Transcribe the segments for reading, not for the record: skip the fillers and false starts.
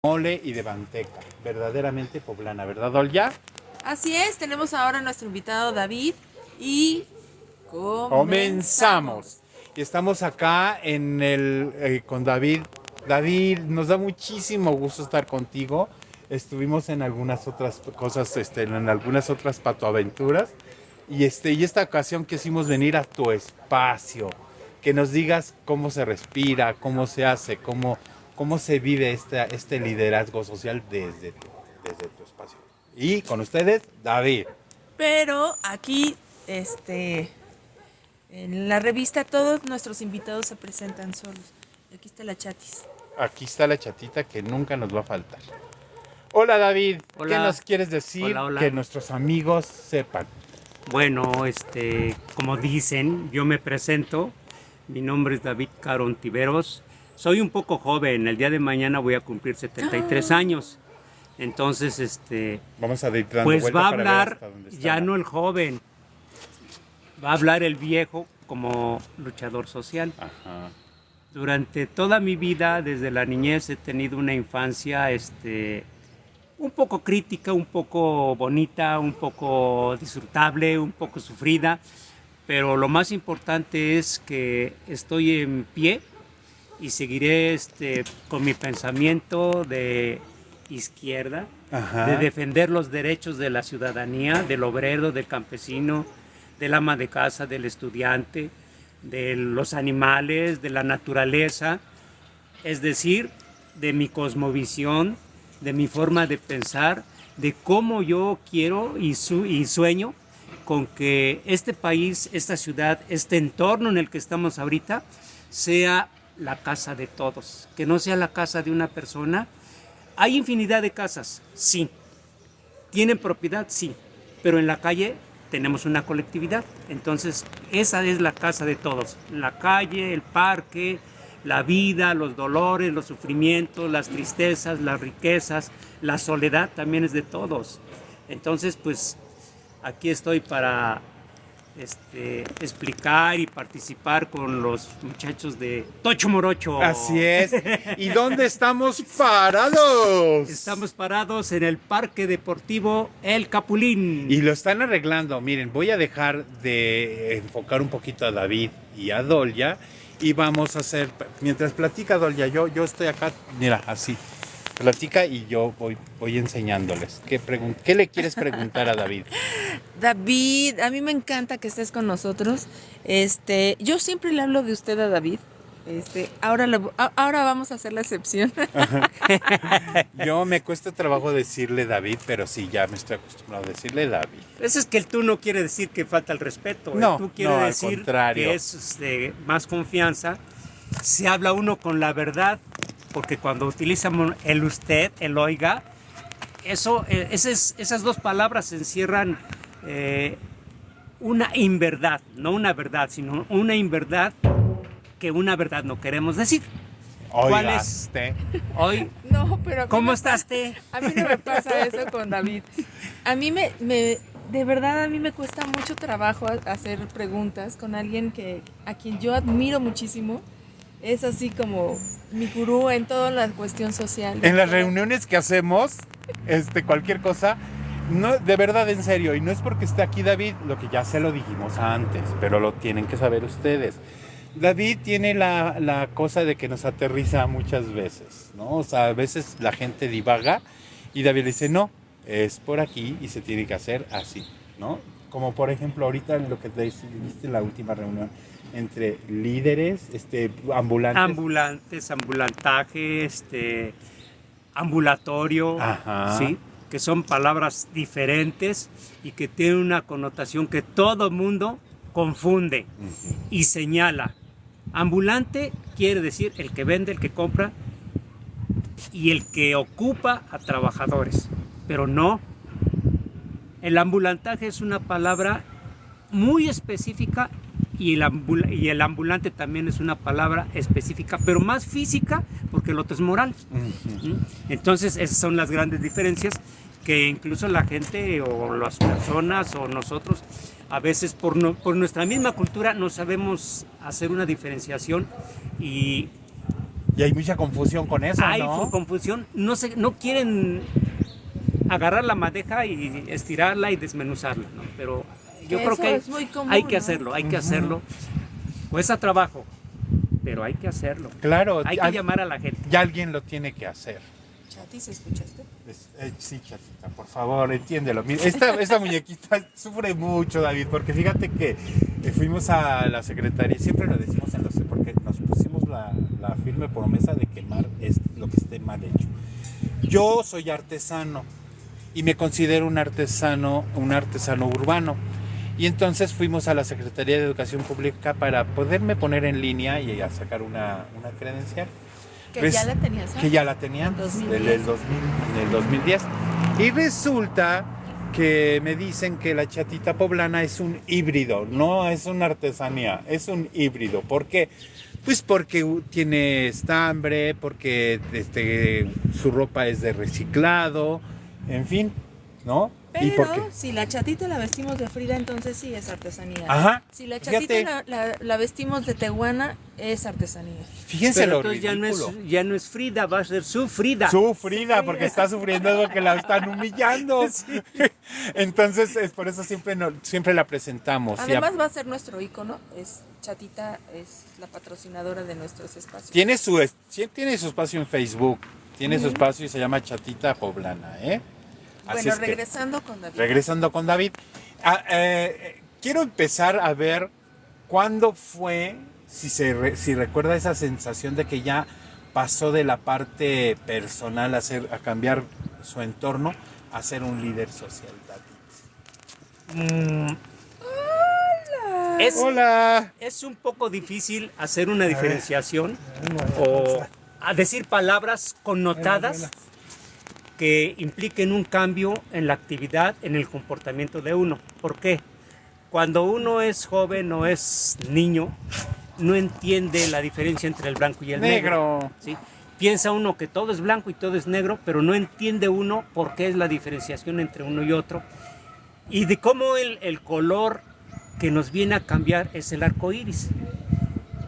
mole y de manteca, verdaderamente poblana, ¿verdad, Olya? Así es, tenemos ahora a nuestro invitado David y Comenzamos. Y estamos acá con David. David, nos da muchísimo gusto estar contigo. Estuvimos en algunas otras cosas, en algunas otras patoaventuras. Y esta ocasión quisimos venir a tu espacio, que nos digas cómo se respira, cómo se hace, cómo se vive este liderazgo social desde tu espacio. Y con ustedes, David. Pero aquí, en la revista todos nuestros invitados se presentan solos. Aquí está la chatis. Aquí está la chatita que nunca nos va a faltar. Hola David, Hola. ¿qué nos quieres decir Hola. que nuestros amigos sepan? Bueno, como dicen, yo me presento. Mi nombre es David Caron Tiveros. Soy un poco joven. El día de mañana voy a cumplir 73 años. Entonces, Vamos a ir dando pues vuelta va a para ver hablar hasta dónde está ya la- no el joven, va a hablar el viejo como luchador social. Ajá. Durante toda mi vida, desde la niñez, he tenido una infancia, un poco crítica, un poco bonita, un poco disfrutable, un poco sufrida, pero lo más importante es que estoy en pie y seguiré con mi pensamiento de izquierda, Ajá. de defender los derechos de la ciudadanía, del obrero, del campesino, del ama de casa, del estudiante, de los animales, de la naturaleza, es decir, de mi cosmovisión, de mi forma de pensar, de cómo yo quiero y sueño con que este país, esta ciudad, este entorno en el que estamos ahorita, sea la casa de todos, que no sea la casa de una persona. Hay infinidad de casas, sí. ¿Tienen propiedad? Sí. Pero en la calle tenemos una colectividad. Entonces, esa es la casa de todos. La calle, el parque, la vida, los dolores, los sufrimientos, las tristezas, las riquezas, la soledad también es de todos. Entonces, pues, aquí estoy para explicar y participar con los muchachos de Tocho Morocho. Así es. ¿Y dónde estamos parados? Estamos parados en el Parque Deportivo El Capulín. Y lo están arreglando. Miren, voy a dejar de enfocar un poquito a David y a Dolya. Y vamos a hacer, mientras platica Dolya, yo estoy acá, mira, así. Platica y yo voy enseñándoles. ¿Qué le quieres preguntar a David? David, a mí me encanta que estés con nosotros. Yo siempre le hablo de usted a David. Ahora vamos a hacer la excepción. Yo me cuesta trabajo decirle David, pero sí, ya me estoy acostumbrado a decirle David. Eso es que el tú no quiere decir que falta el respeto. No, tú quiere no, al decir contrario. que es más confianza. Se habla uno con la verdad, porque cuando utilizamos el usted, el oiga, esas dos palabras encierran una inverdad, no una verdad, sino una inverdad que una verdad no queremos decir. ¿Cuál es? Oigaste. Hoy, No, pero a mí ¿cómo me estás, te? A mí no me pasa eso con David. A mí de verdad, a mí me cuesta mucho trabajo hacer preguntas con alguien a quien yo admiro muchísimo. Es así como mi gurú en toda la cuestión social. En las reuniones que hacemos, cualquier cosa, no, de verdad, en serio, y no es porque esté aquí David, lo que ya se lo dijimos antes, pero lo tienen que saber ustedes. David tiene la cosa de que nos aterriza muchas veces, ¿no? O sea, a veces la gente divaga y David dice, no, es por aquí y se tiene que hacer así, ¿no? Como por ejemplo ahorita lo que te viste en la última reunión entre líderes, ambulantes. Ambulantes, ambulantaje, ambulatorio, Ajá. ¿sí? Que son palabras diferentes y que tienen una connotación que todo mundo confunde y señala. Ambulante quiere decir el que vende, el que compra y el que ocupa a trabajadores, pero no. El ambulantaje es una palabra muy específica y el ambulante también es una palabra específica, pero más física porque el otro es moral. Entonces esas son las grandes diferencias que incluso la gente o las personas o nosotros a veces por nuestra misma cultura no sabemos hacer una diferenciación y Y hay mucha confusión con eso, Hay ¿no? confusión, no quieren agarrar la madeja y estirarla y desmenuzarla, ¿no? Pero yo Que creo eso que es muy común, hay que ¿no? hacerlo, hay que hacerlo. Cuesta trabajo, pero hay que hacerlo. Claro, Hay que llamar a la gente. ya alguien lo tiene que hacer. Chatis, ¿escuchaste? Sí, chatita, por favor, entiéndelo. Mira, esta muñequita sufre mucho, David, porque fíjate que fuimos a la secretaría, siempre lo decimos en los, porque nos pusimos la firme promesa de quemar lo que esté mal hecho. Yo soy artesano y me considero un artesano urbano. Y entonces fuimos a la Secretaría de Educación Pública para poderme poner en línea y a sacar una credencial. Que ya la tenías. Que ya la tenía antes, en el 2010. Y resulta que me dicen que la chatita poblana es un híbrido, no es una artesanía, es un híbrido. ¿Por qué? Pues porque tiene estambre, porque su ropa es de reciclado, en fin, ¿no? ¿Y por qué? Pero si la chatita la vestimos de Frida, entonces sí es artesanía. Ajá. Si la chatita Fíjate. la vestimos de Tehuana, es artesanía. Fíjense Pero lo entonces ridículo. ya no es Frida, va a ser su Frida. Su Frida, porque está sufriendo porque la están humillando. Entonces, es por eso siempre la presentamos. Además va a ser nuestro ícono. Chatita es la patrocinadora de nuestros espacios. Tiene su espacio en Facebook. Tiene su espacio y se llama Chatita Poblana, ¿eh? Así Bueno, es que, regresando con David. regresando con David. Quiero empezar a ver cuándo fue, si recuerda esa sensación de que ya pasó de la parte personal a cambiar su entorno a ser un líder social, David. Hola. Es un poco difícil hacer una diferenciación o a decir palabras connotadas que impliquen un cambio en la actividad, en el comportamiento de uno. ¿Por qué? Cuando uno es joven o es niño, no entiende la diferencia entre el blanco y el negro. ¿Sí? Piensa uno que todo es blanco y todo es negro, pero no entiende uno por qué es la diferenciación entre uno y otro. Y de cómo el color que nos viene a cambiar es el arco iris.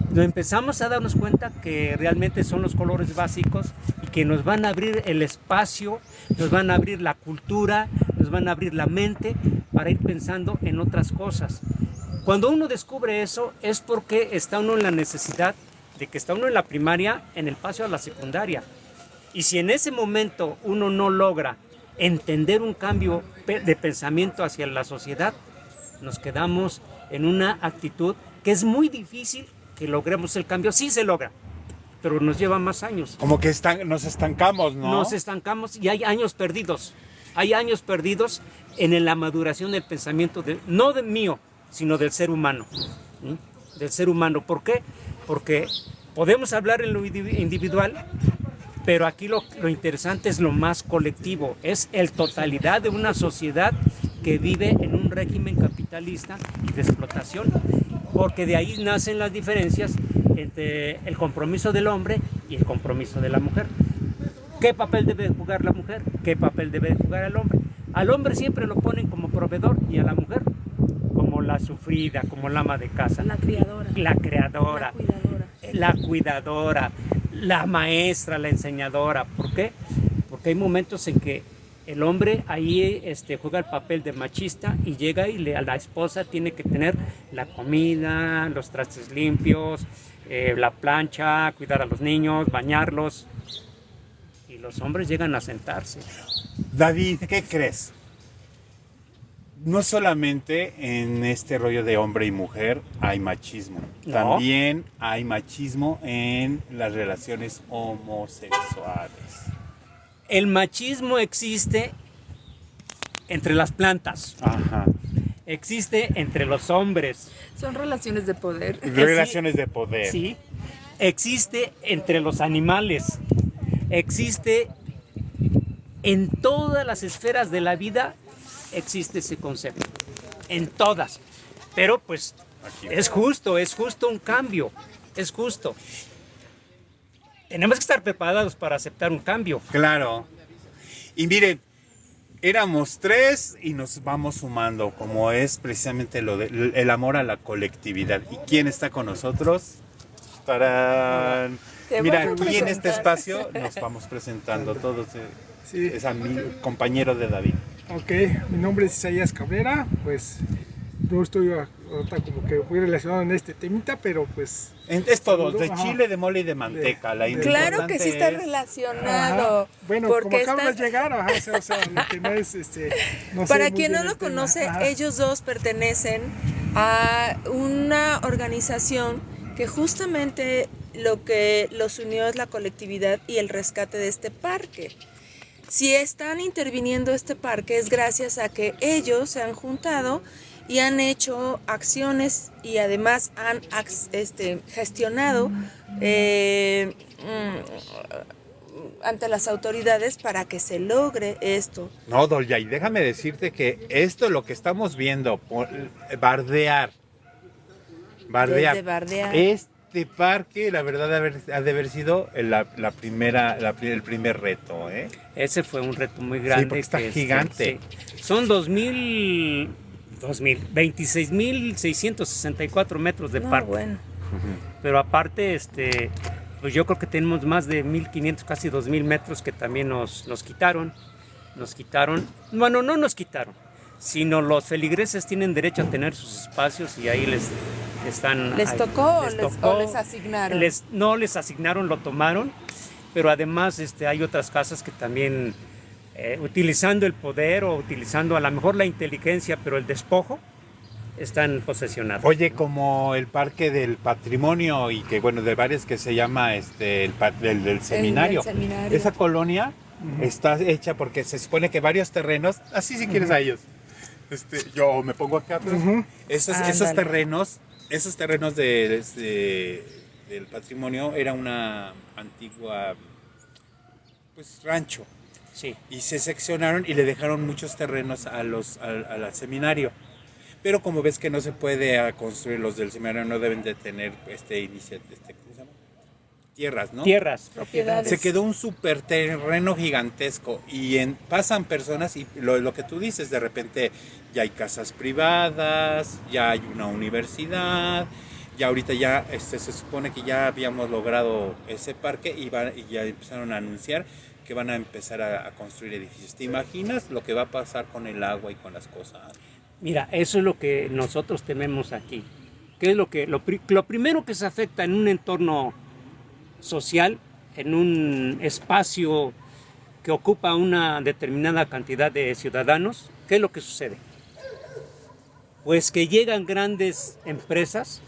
Nos empezamos a darnos cuenta que realmente son los colores básicos y que nos van a abrir el espacio, nos van a abrir la cultura, nos van a abrir la mente para ir pensando en otras cosas. Cuando uno descubre eso es porque está uno en la necesidad de que está uno en la primaria, en el paso a la secundaria. Y si en ese momento uno no logra entender un cambio de pensamiento hacia la sociedad, nos quedamos en una actitud que es muy difícil que logremos el cambio. Sí se logra, pero nos lleva más años. Como que nos estancamos, ¿no? Nos estancamos y hay años perdidos. Hay años perdidos en la maduración del pensamiento, no del mío, sino del ser humano. ¿Sí? Del ser humano. ¿Por qué? Porque podemos hablar en lo individual, pero aquí lo interesante es lo más colectivo. Es el totalidad de una sociedad que vive en un régimen capitalista y de explotación, porque de ahí nacen las diferencias entre el compromiso del hombre y el compromiso de la mujer. ¿Qué papel debe jugar la mujer? ¿Qué papel debe jugar el hombre? Al hombre siempre lo ponen como proveedor y a la mujer como la sufrida, como la ama de casa. La criadora. La creadora. La cuidadora. La cuidadora, la maestra, la enseñadora. ¿Por qué? Porque hay momentos en que el hombre ahí juega el papel de machista y llega y a la esposa tiene que tener la comida, los trastes limpios, la plancha, cuidar a los niños, bañarlos. Y los hombres llegan a sentarse. David, ¿qué crees? No solamente en este rollo de hombre y mujer hay machismo, No. También hay machismo en las relaciones homosexuales. El machismo existe entre las plantas, Ajá. existe entre los hombres. Son relaciones de poder. Relaciones de poder. Sí, existe entre los animales, existe en todas las esferas de la vida, existe ese concepto, en todas. Pero pues es justo un cambio, es justo. Tenemos que estar preparados para aceptar un cambio. Claro. Y miren, éramos 3 y nos vamos sumando, como es precisamente el amor a la colectividad. ¿Y quién está con nosotros? ¡Tarán! Te Mira, voy a aquí en este presentar. espacio nos vamos presentando todos. Sí. Es a mi compañero de David. Ok, mi nombre es Isaías Cabrera, pues no estoy ahorita como que muy relacionado en este temita, pero pues... Es todo, de Ajá. chile, de mole y de manteca. La Claro que sí está importante es- relacionado. Ajá. Bueno, porque como acabas están- de llegar, ajá, o sea, lo que no es, no sé Para muy quien bien no lo el tema. conoce, Ajá. ellos dos pertenecen a una organización que justamente lo que los unió es la colectividad y el rescate de este parque. Si están interviniendo este parque es gracias a que ellos se han juntado y han hecho acciones y además han gestionado ante las autoridades para que se logre esto. No, Dolya, y déjame decirte que esto lo que estamos viendo, bardear. Desde bardear. Este parque, la verdad, ha de haber sido el primer reto, ¿eh? Ese fue un reto muy grande. porque está que, gigante. sí. Son 26.664 metros de No, parque. bueno. Pero aparte, pues yo creo que tenemos más de 1.500, casi 2.000 metros que también nos quitaron. Nos quitaron, bueno, no nos quitaron, sino los feligreses tienen derecho a tener sus espacios y ahí les están... ¿Les ahí- tocó o les asignaron? No les asignaron, lo tomaron, pero además hay otras casas que también, utilizando el poder o utilizando a lo mejor la inteligencia, pero el despojo, están posesionados. Oye, como el Parque del Patrimonio y que, bueno, de varios que se llama del seminario. seminario. Esa colonia está hecha porque se supone que varios terrenos, así si quieres a ellos. Yo me pongo acá, pero esos Ándale. terrenos del patrimonio era una antigua pues rancho Sí. y se seccionaron y le dejaron muchos terrenos al seminario. Pero como ves que no se puede construir, los del seminario no deben de tener ¿cómo se llama? Tierras, ¿no? Tierras, Propiedades. Se quedó un super terreno gigantesco y pasan personas y lo que tú dices, de repente ya hay casas privadas, ya hay una universidad, ya ahorita ya se supone que ya habíamos logrado ese parque y ya empezaron a anunciar que van a empezar a construir edificios. ¿Te imaginas lo que va a pasar con el agua y con las cosas? Mira, eso es lo que nosotros tememos aquí. ¿Qué es lo primero que se afecta en un entorno social, en un espacio que ocupa una determinada cantidad de ciudadanos? ¿Qué es lo que sucede? Pues que llegan grandes empresas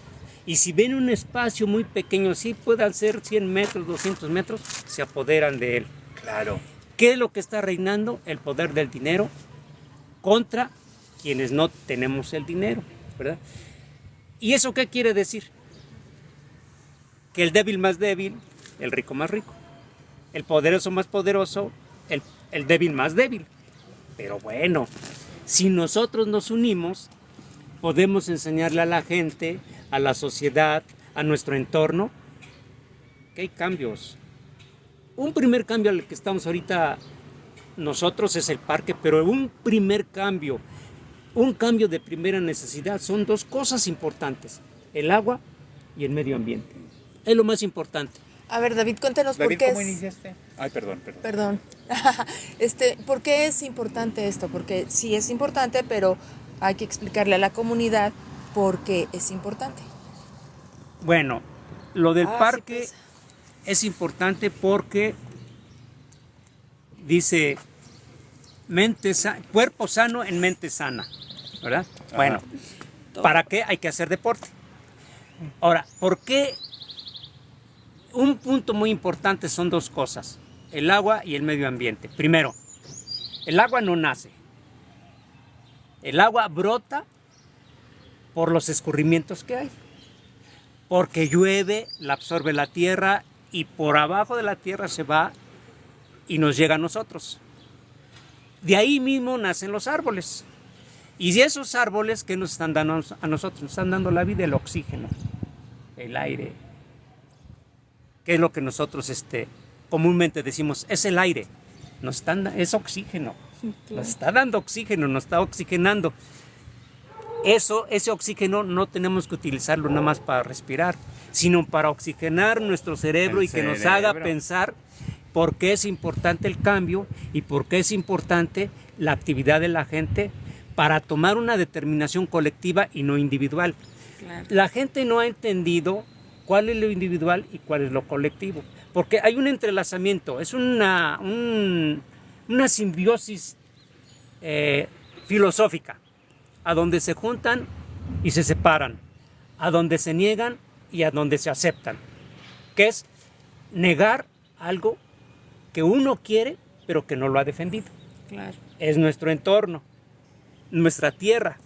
y si ven un espacio muy pequeño, sí puedan ser 100 metros, 200 metros, se apoderan de él. Claro. ¿Qué es lo que está reinando? El poder del dinero contra quienes no tenemos el dinero, ¿verdad? ¿Y eso qué quiere decir? Que el débil más débil, el rico más rico, el poderoso más poderoso, el débil más débil. Pero bueno, si nosotros nos unimos, podemos enseñarle a la gente, a la sociedad, a nuestro entorno, que hay cambios. Un primer cambio al que estamos ahorita nosotros es el parque, pero un primer cambio, un cambio de primera necesidad, son dos cosas importantes, el agua y el medio ambiente. Es lo más importante. A ver, David, cuéntanos David, por qué ¿cómo iniciaste? Ay, perdón. Perdón. ¿Por qué es importante esto? Porque sí es importante, pero hay que explicarle a la comunidad por qué es importante. Bueno, lo del Ah, sí, parque pues. es importante porque dice cuerpo sano en mente sana, ¿verdad? Ajá. Bueno, ¿para qué hay que hacer deporte? Ahora, ¿por qué? Un punto muy importante son dos cosas, el agua y el medio ambiente. Primero, el agua no nace. El agua brota por los escurrimientos que hay. Porque llueve, la absorbe la tierra y por abajo de la tierra se va y nos llega a nosotros. De ahí mismo nacen los árboles. Y de esos árboles, ¿qué nos están dando a nosotros? Nos están dando la vida, el oxígeno, el aire. ¿Qué es lo que nosotros comúnmente decimos? Es el aire. Es oxígeno. Nos está dando oxígeno, nos está oxigenando. ese oxígeno no tenemos que utilizarlo nada más para respirar, sino para oxigenar nuestro cerebro y que nos haga pensar por qué es importante el cambio y por qué es importante la actividad de la gente para tomar una determinación colectiva y no individual. Claro. La gente no ha entendido cuál es lo individual y cuál es lo colectivo, porque hay un entrelazamiento, es una simbiosis filosófica, a donde se juntan y se separan, a donde se niegan y a donde se aceptan, que es negar algo que uno quiere pero que no lo ha defendido. Claro. Es nuestro entorno, nuestra tierra.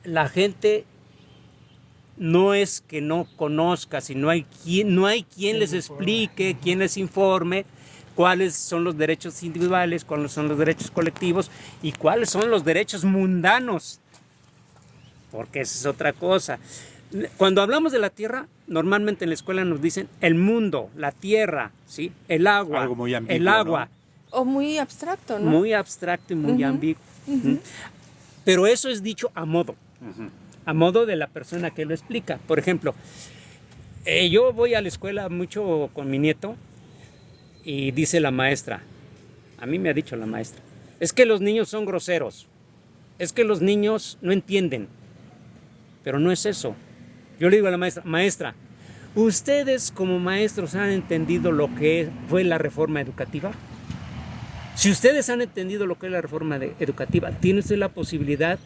La gente no es que no conozca, sino no hay quien les explique, quien les informe cuáles son los derechos individuales, cuáles son los derechos colectivos y cuáles son los derechos mundanos, porque esa es otra cosa. Cuando hablamos de la tierra, normalmente en la escuela nos dicen el mundo, la tierra, ¿sí? El agua, algo muy ambiguo, el agua. O muy abstracto, ¿no? Muy abstracto y muy ambiguo. Pero eso es dicho a modo de la persona que lo explica. Por ejemplo, yo voy a la escuela mucho con mi nieto y dice la maestra, a mí me ha dicho la maestra, es que los niños son groseros, es que los niños no entienden, pero no es eso. Yo le digo a la maestra, maestra, ¿ustedes como maestros han entendido lo que fue la reforma educativa? Si ustedes han entendido lo que es la reforma educativa, tienen usted la posibilidad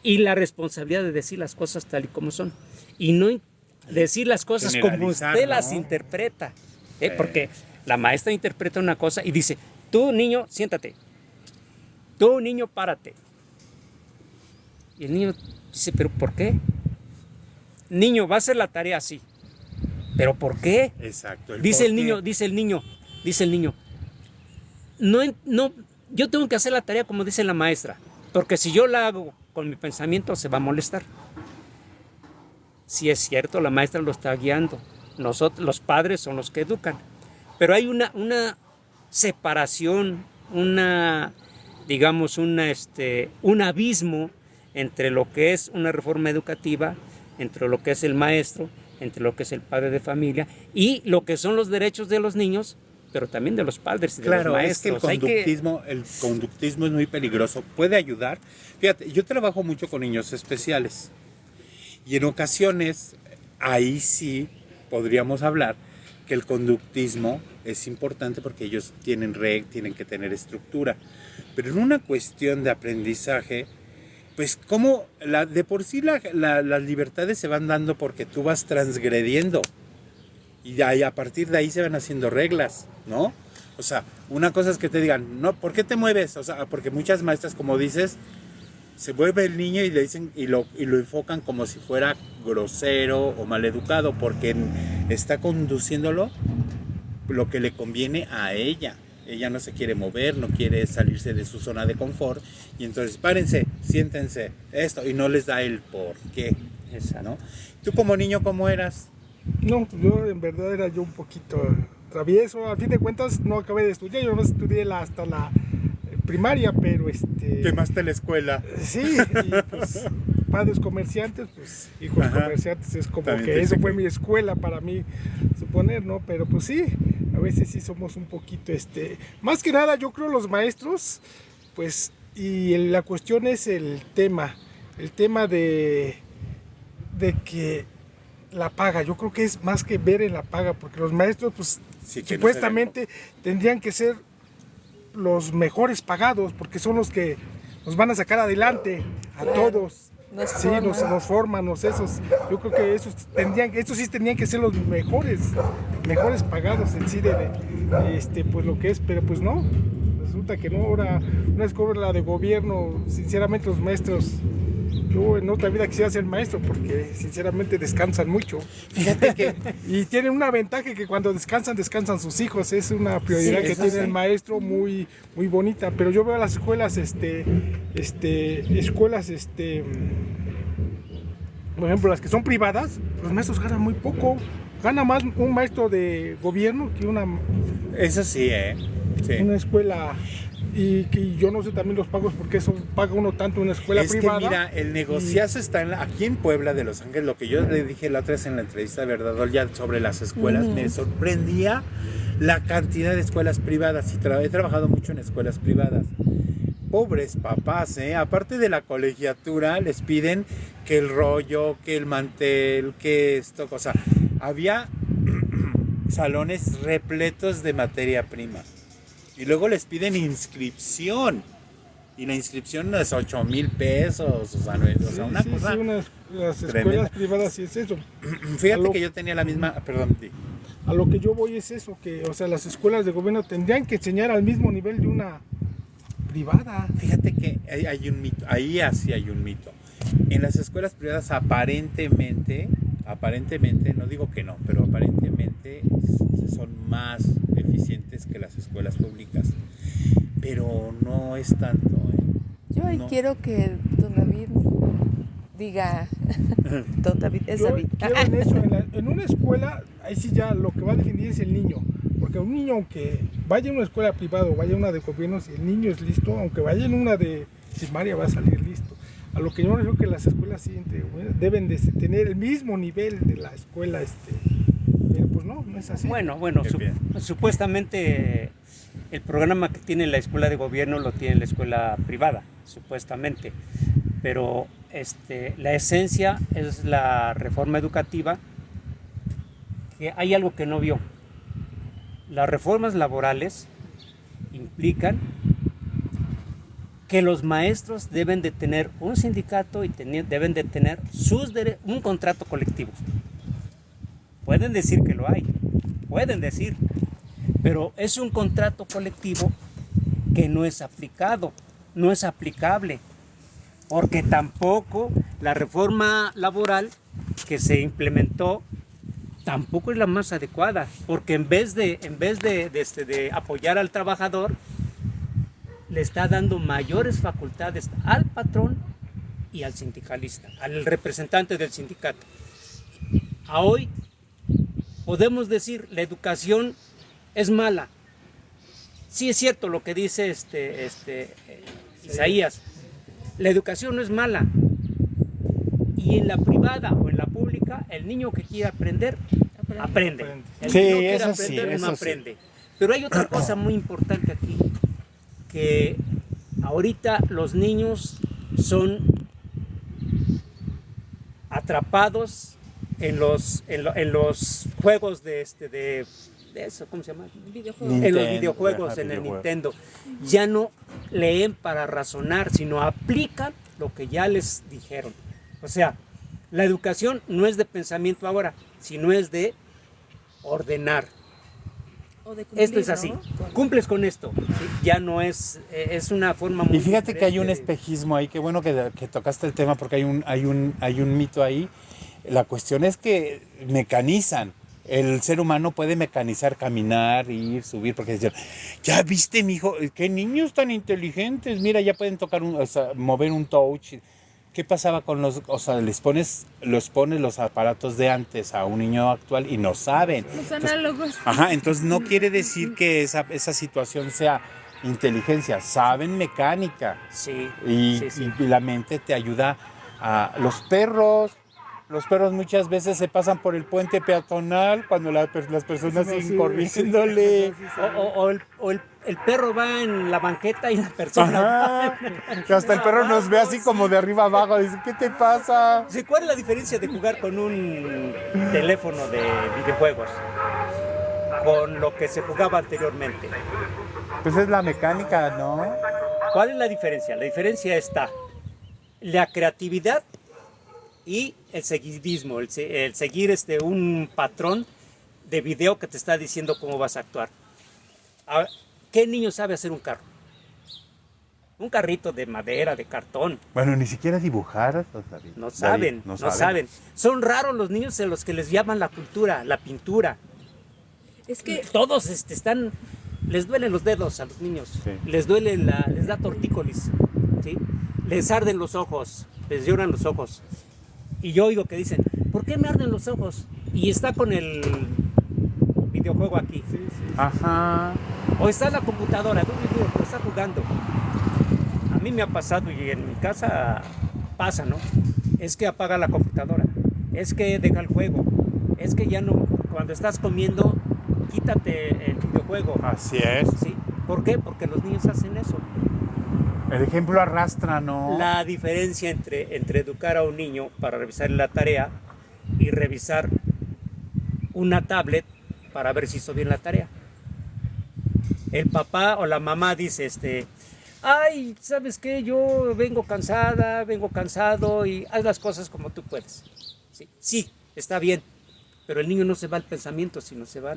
y la responsabilidad de decir las cosas tal y como son. Y no decir las cosas como usted las interpreta. Porque la maestra interpreta una cosa y dice, tú niño, siéntate. Tú niño, párate. Y el niño dice, ¿pero por qué? Niño, va a hacer la tarea así. ¿Pero por qué? Exacto. Dice el niño, no, yo tengo que hacer la tarea como dice la maestra, porque si yo la hago con mi pensamiento se va a molestar. Si es cierto, la maestra lo está guiando, nosotros, los padres son los que educan, pero hay una separación, digamos, un abismo entre lo que es una reforma educativa, entre lo que es el maestro, entre lo que es el padre de familia y lo que son los derechos de los niños, pero también de los padres y de los maestros. Es que el conductismo es muy peligroso. Puede ayudar. Fíjate, yo trabajo mucho con niños especiales y en ocasiones ahí sí podríamos hablar que el conductismo es importante porque ellos tienen que tener estructura. Pero en una cuestión de aprendizaje, pues como de por sí las libertades se van dando porque tú vas transgrediendo. Y a partir de ahí se van haciendo reglas, ¿no? O sea, una cosa es que te digan, no, ¿por qué te mueves? O sea, porque muchas maestras, como dices, se vuelve el niño y le dicen y lo enfocan como si fuera grosero o maleducado, porque está conduciéndolo lo que le conviene a ella. Ella no se quiere mover, no quiere salirse de su zona de confort, y entonces párense, siéntense, esto, y no les da el por qué, ¿no? ¿Tú como niño cómo eras? No, yo en verdad era yo un poquito travieso. A fin de cuentas no acabé de estudiar, yo no estudié hasta la primaria, pero Quemaste la escuela. Sí, y pues padres comerciantes, pues hijos comerciantes, es como también que eso fue mi escuela para mí, suponer, ¿no? Pero pues sí, a veces sí somos un poquito, más que nada yo creo los maestros, pues, y la cuestión es el tema de que la paga, yo creo que es más que ver en la paga, porque los maestros pues sí, supuestamente tendrían que ser los mejores pagados, porque son los que nos van a sacar adelante a todos. Nos forman, esos. Yo creo que estos sí tendrían que ser los mejores pagados en sí pues lo que es, pero pues no, resulta que no. Ahora una escuela de gobierno, sinceramente los maestros, yo en otra vida quisiera ser maestro porque sinceramente descansan mucho. Fíjate que y tienen una ventaja que cuando descansan sus hijos, es una prioridad que tiene el maestro muy, muy bonita. Pero yo veo las escuelas, por ejemplo, las que son privadas, los maestros ganan muy poco. Gana más un maestro de gobierno que una... Eso sí, sí. Una escuela y que yo no sé también los pagos, porque eso paga uno tanto en una escuela Es privada. que mira, el negociazo está aquí en Puebla de Los Ángeles. Lo que yo le dije la otra vez en la entrevista de Verdador ya sobre las escuelas, me sorprendía la cantidad de escuelas privadas. Y he trabajado mucho en escuelas privadas. Pobres papás, ¿eh? Aparte de la colegiatura, les piden que el rollo, que el mantel, que esto, cosa. Había salones repletos de materia prima. Y luego les piden inscripción. Y la inscripción es 8,000 pesos. O sea, no, o sea, una cosa. Sí, las escuelas tremenda. privadas sí es eso. Fíjate que yo tenía la misma. Perdón, A lo que yo voy es eso, que, o sea, las escuelas de gobierno tendrían que enseñar al mismo nivel de una privada. Fíjate que hay un mito. Ahí así hay un mito. En las escuelas privadas aparentemente, no digo que no, pero aparentemente son más eficientes que las escuelas públicas. Pero no es tanto, ¿eh? Yo ahí quiero que don David diga, don David, es Yo David. quiero en eso, en una escuela, ahí sí ya lo que va a definir es el niño. Porque un niño, aunque vaya a una escuela privada o vaya a una de gobierno, si el niño es listo, aunque vaya en una de primaria va a salir listo. A lo que yo creo que las escuelas sí deben de tener el mismo nivel de la escuela, pero pues no es así. Bueno, Qué supuestamente el programa que tiene la escuela de gobierno lo tiene la escuela privada, supuestamente. Pero la esencia es la reforma educativa, que hay algo que no vio. Las reformas laborales implican que los maestros deben de tener un sindicato y deben de tener un contrato colectivo. Pueden decir que lo hay, pueden decir, pero es un contrato colectivo que no es aplicado, no es aplicable, porque tampoco la reforma laboral que se implementó tampoco es la más adecuada, porque en vez de apoyar al trabajador, le está dando mayores facultades al patrón y al sindicalista, al representante del sindicato. A hoy podemos decir la educación es mala. Sí es cierto lo que dice Isaías, la educación no es mala. Y en la privada o en la pública, el niño que quiere aprender, aprende. El Sí, que no quiere eso sí, aprender, eso no sí. aprende. Pero hay otra cosa muy importante aquí, que ahorita los niños son atrapados en los juegos de eso, ¿cómo se llama? Videojuegos. En los Nintendo, videojuegos, ajá, en el videojuegos. Nintendo. Ya no leen para razonar, sino aplican lo que ya les dijeron. O sea, la educación no es de pensamiento ahora, sino es de ordenar. O de cumplir, Esto es así. ¿no? Cumples con esto. ¿Sí? Ya no es una forma muy Y fíjate que hay un diferente de- espejismo ahí, qué bueno que tocaste el tema porque hay un mito ahí. La cuestión es que mecanizan. El ser humano puede mecanizar, caminar, ir, subir, porque dicen, ya viste, mijo, qué niños tan inteligentes, mira, ya pueden tocar mover un touch. ¿Qué pasaba con los pones los aparatos de antes a un niño actual y no saben? Los análogos. Ajá, entonces no quiere decir que esa situación sea inteligencia, saben mecánica. Sí, Y, sí. y la mente te ayuda a los perros. Los perros muchas veces se pasan por el puente peatonal cuando las personas Sí, siguen corriéndole. O el perro va en la banqueta y la persona... Ajá. Que hasta el perro nos ve así como de arriba abajo. Dice, ¿qué te pasa? Sí, ¿cuál es la diferencia de jugar con un teléfono de videojuegos con lo que se jugaba anteriormente? Pues es la mecánica, ¿no? ¿Cuál es la diferencia? La diferencia está la creatividad y el seguidismo, el seguir un patrón de video que te está diciendo cómo vas a actuar. Ahora, ¿qué niño sabe hacer un carro? Un carrito de madera, de cartón. Bueno, ni siquiera dibujar, David. No saben, David, no saben. Son raros los niños a los que les llaman la cultura, la pintura. Es que Todos les duelen los dedos a los niños, Sí. les da tortícolis, ¿sí? Les arden los ojos, les lloran los ojos. Y yo oigo que dicen, ¿por qué me arden los ojos? Y está con el videojuego aquí. Ajá. O está en la computadora, o está jugando. A mí me ha pasado y en mi casa pasa, ¿no? Es que apaga la computadora, es que deja el juego, es que ya no, cuando estás comiendo, quítate el videojuego. Así es. ¿Sí? ¿Por qué? Porque los niños hacen eso. El ejemplo arrastra, ¿no? La diferencia entre educar a un niño para revisar la tarea y revisar una tablet para ver si hizo bien la tarea. El papá o la mamá dice, ay, ¿sabes qué? Yo vengo cansada, vengo cansado y haz las cosas como tú puedes. Sí, está bien, pero el niño no se va al pensamiento, sino se va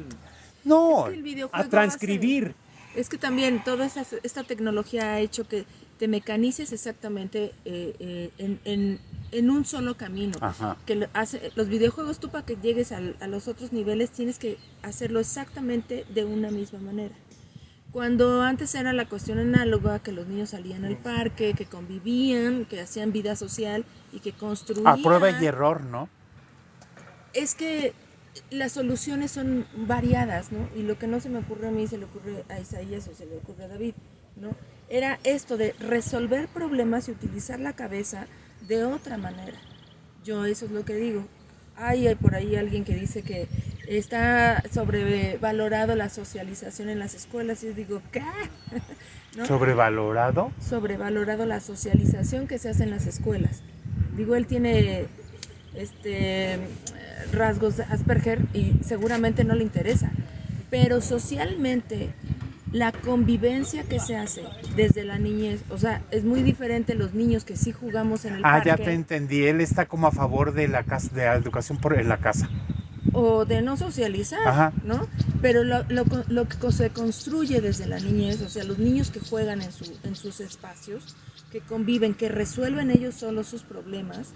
No, Es que el videojuego a transcribir. Es que también toda esta tecnología ha hecho que te mecanices exactamente en un solo camino. Ajá. Que los videojuegos, tú para que llegues a los otros niveles tienes que hacerlo exactamente de una misma manera. Cuando antes era la cuestión análoga, que los niños salían al parque, que convivían, que hacían vida social y que construían... a prueba y error, ¿no? Es que las soluciones son variadas, ¿no? Y lo que no se me ocurre a mí se le ocurre a Isaías o se le ocurre a David, ¿no? Era esto de resolver problemas y utilizar la cabeza de otra manera. Yo eso es lo que digo. Hay por ahí alguien que dice que está sobrevalorado la socialización en las escuelas y yo digo, ¿qué? ¿No? ¿Sobrevalorado? Sobrevalorado la socialización que se hace en las escuelas. Digo, él tiene rasgos de Asperger y seguramente no le interesa, pero socialmente la convivencia que se hace desde la niñez, o sea, es muy diferente los niños que sí jugamos en el parque. Ya te entendí, él está como a favor de la casa, de la educación en la casa. O de no socializar, Ajá. ¿no? Pero lo que se construye desde la niñez, o sea, los niños que juegan en sus espacios, que conviven, que resuelven ellos solos sus problemas,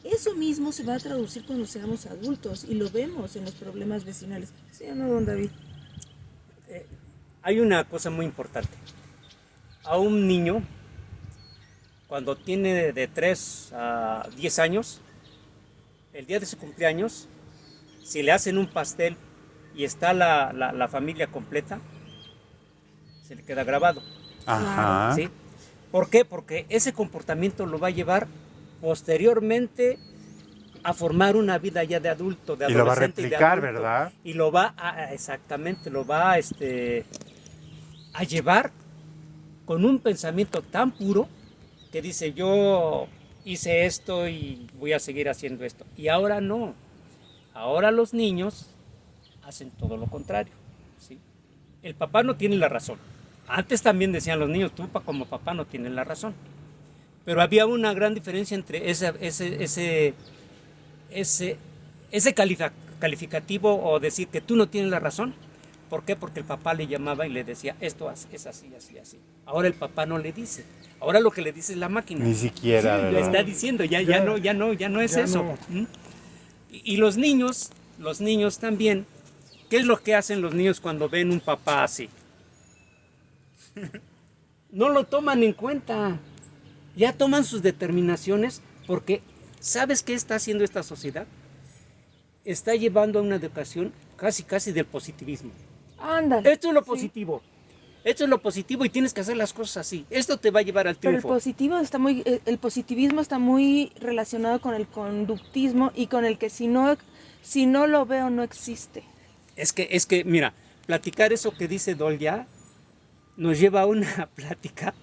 eso mismo se va a traducir cuando seamos adultos y lo vemos en los problemas vecinales. ¿Sí o no, don David? Hay una cosa muy importante. A un niño, cuando tiene de 3 a 10 años, el día de su cumpleaños, si le hacen un pastel y está la familia completa, se le queda grabado. Ajá. ¿Sí? ¿Por qué? Porque ese comportamiento lo va a llevar posteriormente a formar una vida ya de adulto, de adolescente. Y lo va a replicar, y de adulto, ¿verdad? y lo va a, exactamente, lo va a llevar con un pensamiento tan puro que dice, yo hice esto y voy a seguir haciendo esto. Y ahora no. Ahora los niños hacen todo lo contrario. ¿Sí? El papá no tiene la razón. Antes también decían los niños, tú como papá no tienes la razón. Pero había una gran diferencia entre ese calificativo o decir que tú no tienes la razón. ¿Por qué? Porque el papá le llamaba y le decía, esto es así, así, así. Ahora el papá no le dice. Ahora lo que le dice es la máquina. Ni siquiera, sí, ¿verdad? le está diciendo, ya no es eso. No. Y los niños también, ¿qué es lo que hacen los niños cuando ven un papá así? No lo toman en cuenta. Ya toman sus determinaciones porque ¿sabes qué está haciendo esta sociedad? Está llevando a una educación casi del positivismo. Ándale. Esto es lo positivo. Esto es lo positivo y tienes que hacer las cosas así. Esto te va a llevar al triunfo. Pero el positivismo está muy relacionado con el conductismo y con el que si no lo veo no existe. Es que, mira, platicar eso que dice Dolya nos lleva a una plática,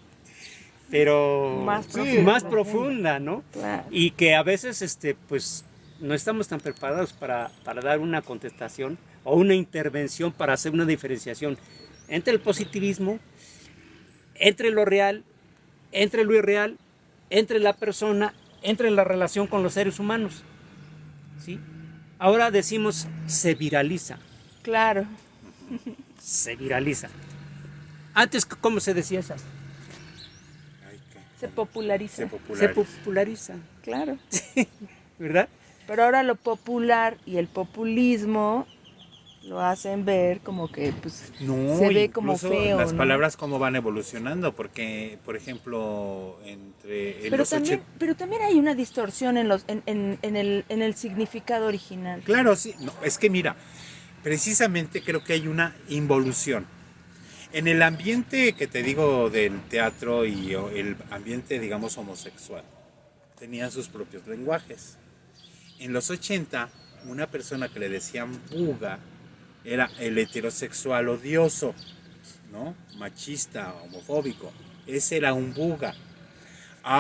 pero más profunda, ¿no? Claro. Y que a veces, pues, no estamos tan preparados para dar una contestación o una intervención para hacer una diferenciación entre el positivismo, entre lo real, entre lo irreal, entre la persona, entre la relación con los seres humanos. ¿Sí? Ahora decimos se viraliza. Claro. Se viraliza. Antes, ¿cómo se decía eso? Se populariza. Se populariza. Claro. ¿Verdad? Pero ahora lo popular y el populismo lo hacen ver como que pues No, se ve como incluso feo, las ¿no? palabras cómo van evolucionando, porque, por ejemplo, Pero también hay una distorsión en el significado original. Claro, sí. No, es que mira, precisamente creo que hay una involución. En el ambiente que te digo del teatro y el ambiente, digamos, homosexual, tenían sus propios lenguajes. En los 80, una persona que le decían buga era el heterosexual odioso, ¿no? Machista, homofóbico. Ese era un buga.